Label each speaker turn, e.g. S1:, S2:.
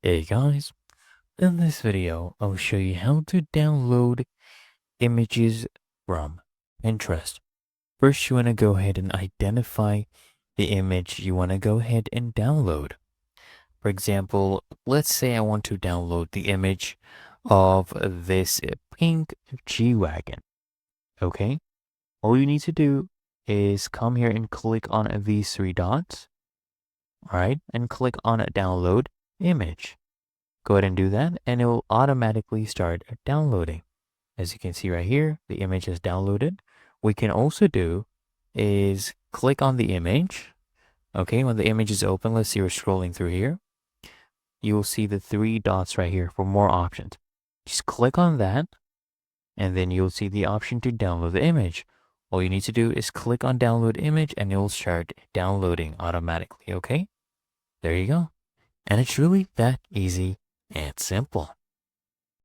S1: Hey guys, in this video, I'll show you how to download images from Pinterest. First, you want to go ahead and identify the image you want to go ahead and download. For example, let's say I want to download the image of this pink G-Wagon. Okay, all you need to do is come here and click on these three dots, all right, and click on download image. Go ahead and do that, and it will automatically start downloading. As you can see right here, the image is downloaded. What we can also do is click on the image. Okay, when the image is open, let's see, we're scrolling through here. You will see the three dots right here for more options. Just click on that, and then you'll see the option to download the image. All you need to do is click on download image, and it will start downloading automatically, okay? There you go. And it's really that easy and simple.